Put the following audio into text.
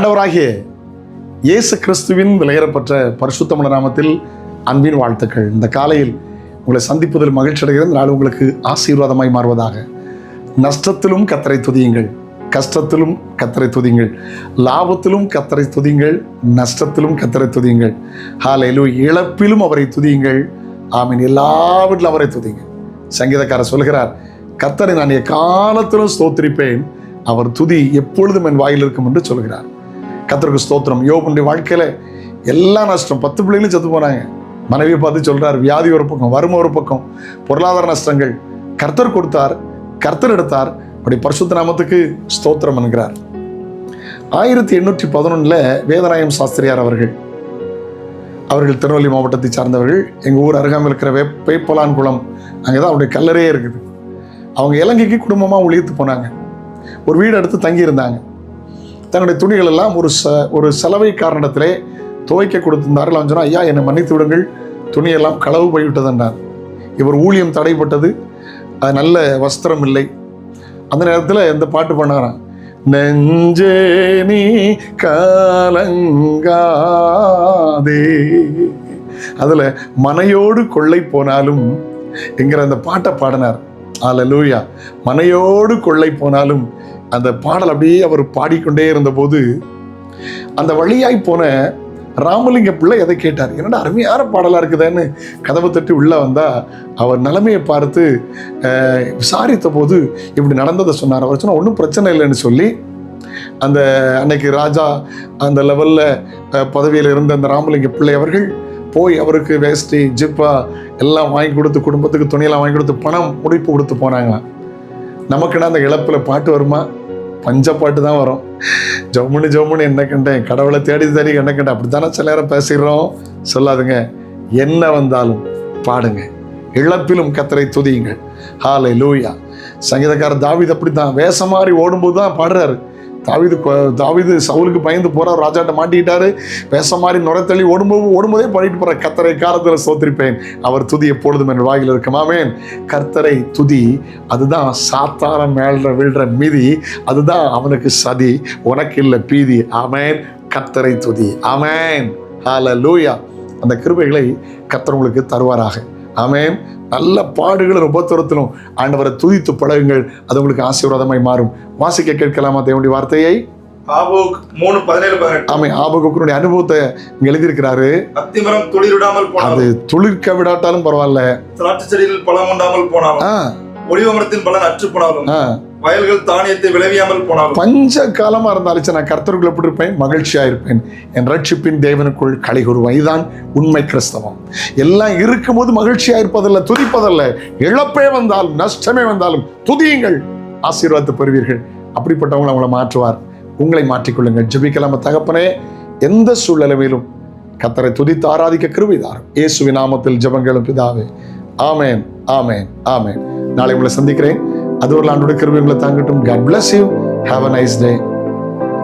ஆண்டவராகிய இயேசு கிறிஸ்துவின் விலையேறப்பட்ட பரிசுத்தமுள்ள நாமத்தில் அன்பின் வாழ்த்துக்கள். இந்த காலையில் உங்களை சந்திப்பதில் மகிழ்ச்சி அடைகிறது. நாள் உங்களுக்கு ஆசீர்வாதமாய் மாறுவதாக. நஷ்டத்திலும் கர்த்தரை துதியுங்கள், கஷ்டத்திலும் கர்த்தரை துதியுங்கள், லாபத்திலும் கர்த்தரை துதியுங்கள், நஷ்டத்திலும் கர்த்தரை துதியுங்கள். ஹல்லேலூயா. இழப்பிலும் அவரை துதியுங்கள். ஆமீன். எல்லாவற்றிலும் அவரை துதியுங்கள். சங்கீதக்காரர் சொல்கிறார், கர்த்தரை நான் எக்காலத்திலும் ஸ்தோத்திரிப்பேன், அவர் துதி எப்பொழுதும் என் வாயில் இருக்கும் என்று சொல்கிறார். கர்த்தருக்கு ஸ்தோத்திரம். யோபுடைய வாழ்க்கையில எல்லா நஷ்டம், 10 பிள்ளைகளும் செத்து போனாங்க. மனைவியை பார்த்து சொல்றார், வியாதி ஒரு பக்கம், வறுமை ஒரு பக்கம், பொருளாதார நஷ்டங்கள். கர்த்தர் கொடுத்தார், கர்த்தர் எடுத்தார். அப்படி பரிசுத்த நாமத்துக்கு ஸ்தோத்திரம் என்கிறார். 1811 வேதநாயகம் சாஸ்திரியார் அவர்கள் திருநெல்வேலி மாவட்டத்தை சார்ந்தவர்கள். எங்கள் ஊர் அருகாமல் இருக்கிற வேப்பலான் குளம், அங்கே தான் அவருடைய கல்லறையே இருக்குது. அவங்க இலங்கைக்கு குடும்பமாக ஒழித்து போனாங்க. ஒரு வீடு எடுத்து தங்கியிருந்தாங்க. தன்னுடைய துணிகள் எல்லாம் ஒரு செலவை காரணத்திலே துவைக்க கொடுத்திருந்தார்கள். அவன் சொன்னால், ஐயா என்னை மன்னித்து விடுங்கள், துணியெல்லாம் களவு போய்விட்டது என்றார். இவர் ஊழியம் தடைப்பட்டது, அது நல்ல வஸ்திரம் இல்லை. அந்த நேரத்தில் இந்த பாட்டு பண்ணாராம், நெஞ்சே நீ கலங்காதே, அதில் மனையோடு கொள்ளை போனாலும் என்கிற அந்த பாட்டை பாடினார். அல்லேலூயா. மனையோடு கொள்ளை போனாலும் அந்த பாடல் அப்படியே அவர் பாடிக்கொண்டே இருந்தபோது அந்த வழியாய் போன ராமலிங்க பிள்ளை எதை கேட்டார், என்னடா அருமையான பாடலாக இருக்குதுன்னு கதவை தட்டி உள்ளே வந்தால் அவர் நிலைமையை பார்த்து விசாரித்த போது இப்படி நடந்ததை சொன்னார். அவர் சொன்னால் ஒன்றும் பிரச்சனை இல்லைன்னு சொல்லி அந்த அன்னைக்கு ராஜா அந்த லெவலில் பதவியில் இருந்த அந்த ராமலிங்க பிள்ளை அவர்கள் போய் அவருக்கு வேஷ்டி ஜிப்பா எல்லாம் வாங்கி கொடுத்து, குடும்பத்துக்கு துணியெல்லாம் வாங்கி கொடுத்து, பணம் முடிப்பு கொடுத்து போனாங்களாம். நமக்குன்னா அந்த இழப்பில் பாட்டு வருமா? பஞ்ச பாட்டு தான் வரும். ஜம்முன்னு என்ன கண்டேன், கடவுளை தேடி தேடி என்ன கண்டேன், அப்படித்தானே சில நேரம் பேசுகிறோம். சொல்லாதுங்க, என்ன வந்தாலும் பாடுங்க, இழப்பிலும் கர்த்தரை துதியுங்கள். ஹல்லேலூயா. சங்கீதக்காரர் தாவீது அப்படித்தான் வேஷம் மாறி ஓடும்போது தான் பாடுறாரு. தாவீது சவுலுக்கு பயந்து போறார், ராஜாட்ட மாட்டிக்கிட்டாரு, வேஷம் மாறி நுரைத்தள்ளி ஓடும்போதே பாடிட்டு போற, கர்த்தரை காலத்தில் ஸ்தோத்திரிப்பேன், அவர் துதி எப்பொழுதும் என் வாயில் இருக்கும். ஆமென். கர்த்தரை துதி, அதுதான் சாத்தான மேல விழுற மீதி, அதுதான் அவனுக்கு சதி, உனக்கு இல்லை பீதி. ஆமென். கர்த்தரை துதி. ஆமென். ஹல்லேலூயா. அந்த கிருபைகளை கர்த்தர் உங்களுக்கு தருவாராக. ஆமென். நல்ல பாடுகளும் உபத்திரத்திலும் ஆண்டவரை துதித்து பழகுங்கள், அது உங்களுக்கு ஆசீர்வாதமாய் மாறும். வாசிக்க கேட்கலாமா தேவனுடைய வார்த்தையை? ஆபோக் 3:17. ஆமே, ஆபோக்குடைய அனுபவத்தை இங்க எழுதியிருக்கிறாரு. அத்திமரம் துளிர்விடாமல் போனாலும், அது துளிர்க்க விடாட்டாலும் பரவாயில்ல, திராட்சை செடியில் பழம் உண்டாமல் போனாலும், ஒலிவ மரத்தின் பலன் அற்று போனாலும், வயல்கள் தானியத்தை விளைவியாமல் போனாலும், பஞ்ச காலமா இருந்தாலும் நான் கர்த்தருக்குள் எப்படி இருப்பேன்? மகிழ்ச்சியா இருப்பேன், என் ரட்சிப்பின் தேவனுக்குள் களி கூறுவேன். இதுதான் உண்மை கிறிஸ்தவம். எல்லாம் இருக்கும்போது மகிழ்ச்சியா இருப்பதல்ல, துதிப்பதல்ல. இழப்பே வந்தாலும் நஷ்டமே வந்தாலும் துதியுங்கள், ஆசீர்வாதத்தை பெறுவீர்கள். அப்படிப்பட்டவங்களை அவங்களை மாற்றுவார். உங்களை மாற்றிக்கொள்ளுங்கள். ஜெபிக்கலாம. தகப்பனே, எந்த சூழ்நிலையிலும் கர்த்தரை துதித்து ஆராதிக்க கிருபை தாரும். இயேசுவின் நாமத்தில் ஜெபங்களும் பிதாவே. ஆமென், ஆமென், ஆமென். நாளை உங்களை சந்திக்கிறேன். அது ஒரு ஆண்டோட கிருபை உங்களை தாங்கட்டும். God bless you. Have a nice day.